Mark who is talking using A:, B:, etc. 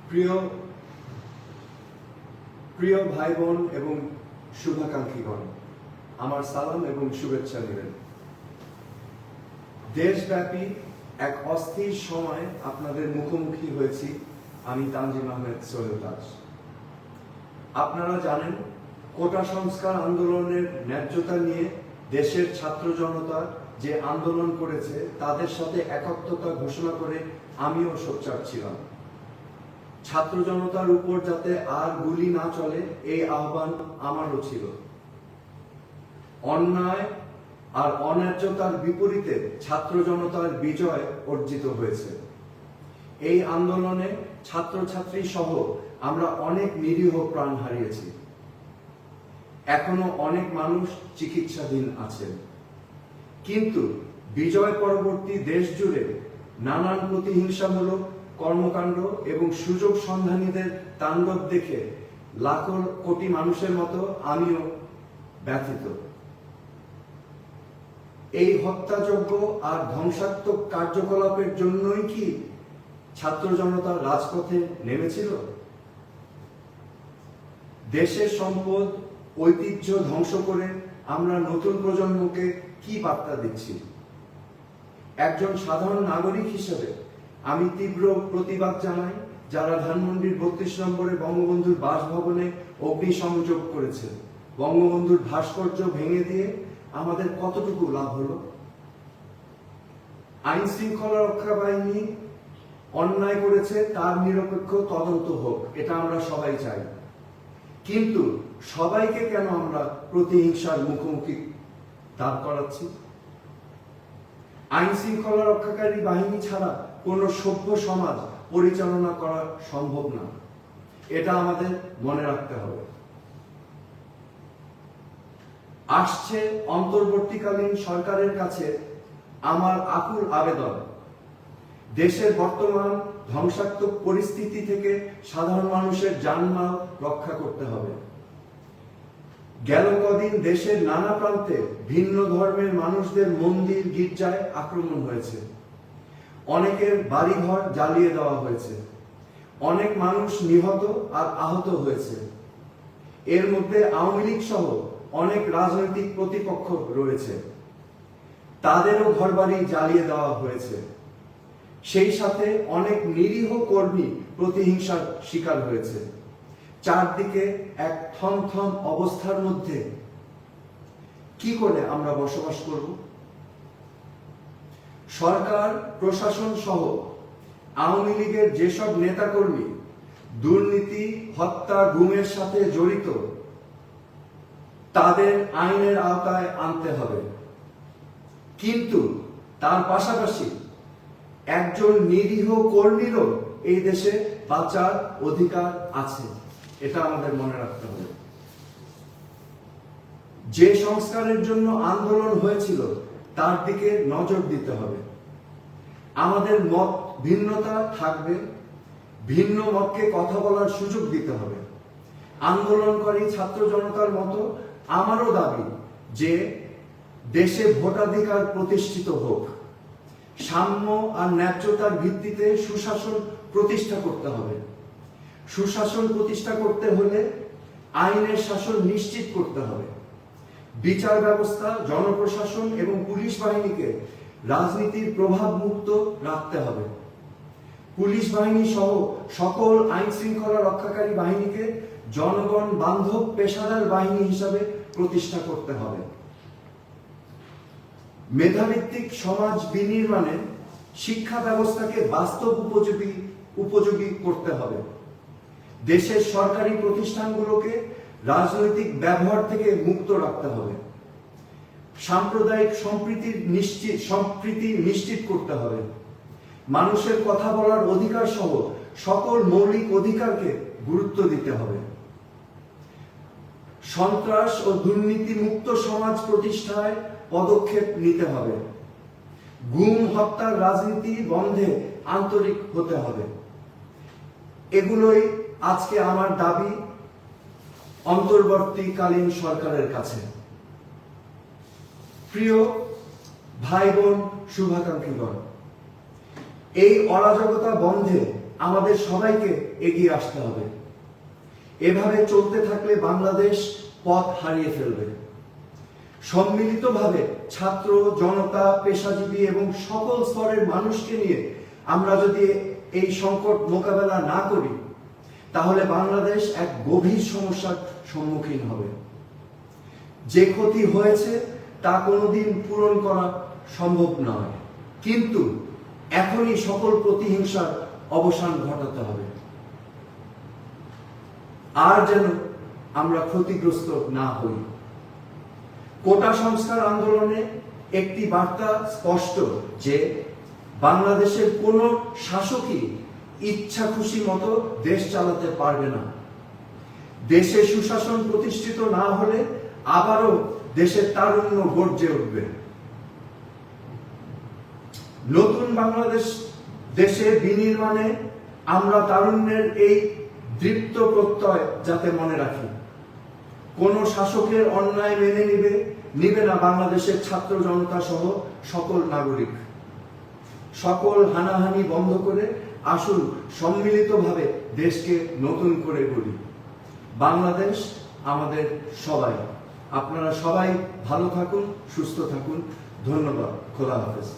A: প্রিয় প্রিয় ভাই বোন এবং শুভাকাঙ্ক্ষীগণ, আমার সালাম এবং শুভেচ্ছা নেবেন। দেশব্যাপী এক অস্থির সময় আপনাদের মুখোমুখি হয়েছি আমি তানজিম আহমেদ সোহেল দাস। আপনারা জানেন, কোটা সংস্কার আন্দোলনের ন্যায্যতা নিয়ে দেশের ছাত্র জনতা যে আন্দোলন করেছে তাদের সাথে একাত্মতা ঘোষণা করে আমিও সোচ্চার ছিলাম। ছাত্র জনতার উপর যাতে আর গুলি না চলে এই আহ্বান আমারও ছিল। অন্যায় আর অন্যায্যতার বিপরীতে ছাত্র জনতার বিজয় অর্জিত হয়েছে। এই আন্দোলনে ছাত্রছাত্রী সহ আমরা অনেক নিরীহ প্রাণ হারিয়েছি। এখনো অনেক মানুষ চিকিৎসাধীন আছেন। কিন্তু বিজয় পরবর্তী দেশ জুড়ে নানান প্রতিহিংসামূলক কর্মকাণ্ড এবং সুযোগ সন্ধানীদের তাণ্ডব দেখে লাখো কোটি মানুষের মতো আমিও ব্যথিত। এই হত্যাযজ্ঞ আর ধ্বংসাত্মক কার্যকলাপের জন্যই কি ছাত্র জনতা রাজপথে নেমেছিল? দেশের সম্পদ ঐতিহ্য ধ্বংস করে আমরা নতুন প্রজন্মকে কি বার্তা দিচ্ছি? একজন সাধারণ নাগরিক হিসেবে আমি তীব্র প্রতিবাদ জানাই যারা ধানমন্ডির ৩২ নম্বরে বঙ্গবন্ধুর বাসভবনে অগ্নিসংযোগ করেছে। বঙ্গবন্ধুর ভাস্কর্য ভেঙে দিয়ে আমাদের কতটুকু লাভ হলো? আইন শৃঙ্খলা রক্ষা বাহিনী অন্যায় করেছে, তার নিরপেক্ষ তদন্ত হোক, এটা আমরা সবাই চাই। কিন্তু সবাইকে কেন আমরা প্রতিহিংসার মুখোমুখি দাঁড় করাচ্ছি? আইন শৃঙ্খলা রক্ষাকারী বাহিনী ছাড়া কোন সভ্য সমাজ পরিচালনা করা সম্ভব না, এটা আমাদের মনে রাখতে হবে। আসছে অন্তর্বর্তীকালীন সরকারের কাছে আমার আকুল আবেদন, দেশের বর্তমান ধ্বংসাত্মক পরিস্থিতি থেকে সাধারণ মানুষের জানমাল রক্ষা করতে হবে। গেল কদিন দেশের নানা প্রান্তে ভিন্ন ধর্মের মানুষদের মন্দির গির্জায় আক্রমণ হয়েছে। অনেকের বাড়িঘর জ্বালিয়ে দেওয়া হয়েছে। অনেক মানুষ নিহত আর আহত হয়েছে। এর মধ্যে আওয়ামী লীগ সহ অনেক রাজনৈতিক প্রতিপক্ষ রয়েছে, তাদেরও ঘরবাড়ি জ্বালিয়ে দেওয়া হয়েছে। সেই সাথে অনেক নিরীহ কর্মী প্রতিহিংসার শিকার হয়েছে। চারদিকে এক থমথম অবস্থার মধ্যে কি করে আমরা বসবাস করব? সরকার প্রশাসন সহ আওয়ামী লীগের যেসব নেতাকর্মী দুর্নীতি, হত্যা, গুমের সাথে জড়িত, তাদের আইনের আওতায় আনতে হবে। কিন্তু তার পাশাপাশি একজন নিরীহ কর্মীরও এই দেশে বাঁচার অধিকার আছে, এটা আমাদের মনে রাখতে হবে। যে সংস্কারের জন্য আন্দোলন হয়েছিল তার দিকে নজর দিতে হবে। আমাদের মত ভিন্নতা থাকবে, ভিন্ন মতকে কথা বলার সুযোগ দিতে হবে। আন্দোলনকারী ছাত্র জনতার মতো আমারও দাবি যে দেশে ভোটাধিকার প্রতিষ্ঠিত হোক। সাম্য আর ন্যায্যতার ভিত্তিতে সুশাসন প্রতিষ্ঠা করতে হবে। সুশাসন প্রতিষ্ঠা করতে হলে আইনের শাসন নিশ্চিত করতে হবে। বিচার ব্যবস্থা, জনপ্রশাসন এবং পুলিশ বাহিনীকে রাজনীতির প্রভাব মুক্ত রাখতে হবে। পুলিশ বাহিনী সহ সকল আইন শৃঙ্খলা রক্ষাকারী বাহিনীকে জনগণ বান্ধব পেশাদার বাহিনী হিসাবে প্রতিষ্ঠা করতে হবে। মেধাভিত্তিক সমাজ বিনির্মাণে শিক্ষা ব্যবস্থাকে বাস্তব উপযোগী করতে হবে। দেশের সরকারি প্রতিষ্ঠানগুলোকে রাজনৈতিক ব্যবহার থেকে মুক্ত রাখতে হবে। সাম্প্রদায়িক সম্প্রীতি নিশ্চিত করতে হবে। মানুষের কথা বলার অধিকার সহ সকল মৌলিক অধিকারকে গুরুত্ব দিতে হবে। সন্ত্রাস ও দুর্নীতি মুক্ত সমাজ প্রতিষ্ঠায় পদক্ষেপ নিতে হবে। গুম, হত্যার রাজনীতি বন্ধে আন্তরিক হতে হবে। এগুলোই আজকে আমার দাবি অন্তর্বর্তীকালীন সরকারের কাছে। প্রিয় ভাই বোন শুভাকাঙ্ক্ষীগণ, এই অরাজকতা বন্ধে আমাদের সবাইকে এগিয়ে আসতে হবে। এভাবে চলতে থাকলে বাংলাদেশ পথ হারিয়ে ফেলবে। সম্মিলিতভাবে ছাত্র, জনতা, পেশাজীবী এবং সকল স্তরের মানুষকে নিয়ে আমরা যদি এই সংকট মোকাবেলা না করি, তাহলে বাংলাদেশ এক গভীর সমস্যার সম্মুখীন হবে। যে ক্ষতি হয়েছে তা কোনোদিন পূরণ করা সম্ভব নয়, কিন্তু এখনই সকল প্রতিহিংসার অবসান ঘটাতে হবে। আর যেন আমরা ক্ষতিগ্রস্ত না হই। কোটা সংস্কার আন্দোলনে একটি বার্তা স্পষ্ট যে বাংলাদেশের কোন শাসকই ইচ্ছা খুশি মতো দেশ চালাতে পারবে না। দেশে সুশাসন প্রতিষ্ঠিত না হলে আবারও দেশের তারুণ্য গর্জে উঠবে। নতুন বাংলাদেশ দেশে বিনির্মাণে আমরা তারুণ্যের এই দৃপ্ত প্রত্যয় যাতে মনে রাখি। কোন শাসকের অন্যায় মেনে নিবে না বাংলাদেশের ছাত্র জনতা সহ সকল নাগরিক। সকল হানাহানি বন্ধ করে আসুন সম্মিলিতভাবে দেশকে নতুন করে গড়ি। বাংলাদেশ আমাদের সবাই। আপনারা সবাই ভালো থাকুন, সুস্থ থাকুন। ধন্যবাদ। খোদা হাফেজ।